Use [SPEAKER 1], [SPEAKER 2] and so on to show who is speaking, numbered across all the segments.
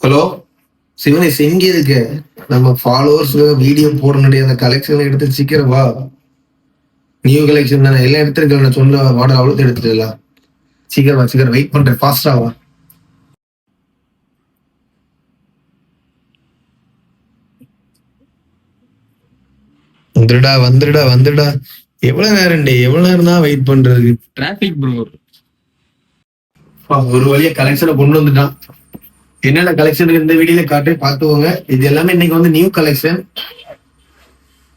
[SPEAKER 1] Hello Sivanesh, எங்க இருக்க? நம்ம ஃபாலோவர்ஸ் வீடியோ போடணுடைய அந்த கலெக்ஷன் எடுத்து சீக்கிரம் வா. நியூ கலெக்ஷன் தானே, எல்லாம் எடுத்துருக்கேன். நான் சொன்ன மாடல் அவ்வளோ எடுத்துட்டு சீக்கிரம் வா, சீக்கிரம் வெயிட் பண்றேன், ஃபாஸ்டா வா. வந்துடா வந்துடா வந்துடா. எவ்வளவு நேரம் தான் வெயிட் பண்றது?
[SPEAKER 2] Traffic bro.
[SPEAKER 1] ஒரு வழியா கலெக்ஷனை கொண்டு வந்துட்டான். என்னென்ன கலெக்ஷன் இந்த வீடியோல காட்டு பார்த்துக்கோங்க. இது எல்லாமே இன்னைக்கு வந்து நியூ கலெக்ஷன்.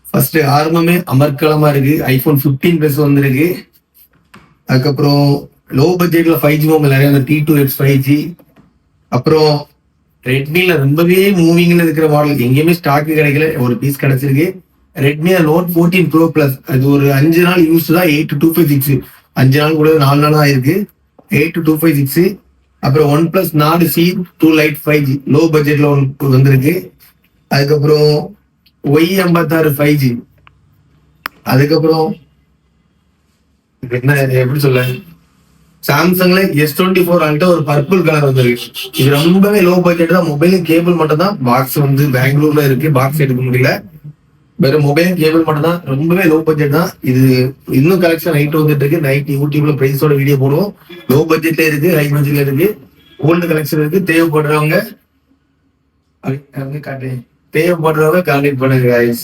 [SPEAKER 1] ஃபர்ஸ்ட் ஆரம்பமே அமர்க்கலமா இருக்கு. ஐபோன் 15 பிளஸ் வந்திருக்கு. அதுக்கப்புறம் லோ பட்ஜெட்ல 5G மொபைல் நிறைய T2X 5G. அப்புறம் ரெட்மில ரொம்பவே மூவிங்ல இருக்கிற மாடல் எங்கேயுமே ஸ்டாக் கிடைக்கல, ஒரு பீஸ் கிடைச்சிருக்கு. Redmi note 14 pro plus. அது ஒரு 5 நாள் யூஸ் தான். 8256 5 நாள் கூட 4 நாள் ஆயிருக்கு. 8256. அப்புறம் ஒன் பிளஸ் நாடு C2 லைட் 5G லோ பட்ஜெட்ல வந்திருக்கு. அதுக்கப்புறம் Y86 5G. அதுக்கப்புறம் என்ன எப்படி சொல்ல, சாம்சங்ல S24 Ultra ஒரு பர்பிள் கலர் வந்திருக்கு. இது ரொம்பவே லோ பட்ஜெட் தான். மொபைலும் கேபிள் மட்டும் தான். பாக்ஸ் வந்து பெங்களூர்ல இருக்கு, பாக்ஸ் எடுக்க முடியல. வெறும் மொபைல் கேபிள் மட்டும் தான். ரொம்பவே லோ பட்ஜெட் தான் இது. இன்னும் கலெக்ஷன் நைட் வந்துட்டு இருக்கு. நைட் யூடியூப்ல பிரைஸோட வீடியோ போடுவோம். லோ பட்ஜெட்ல இருக்கு, ஹை பட்ஜெட்ல இருக்கு, ஓல்டு கலெக்ஷன் இருக்கு. தேவைப்படுறவங்க கான்டாக்ட் பண்ணுங்க guys.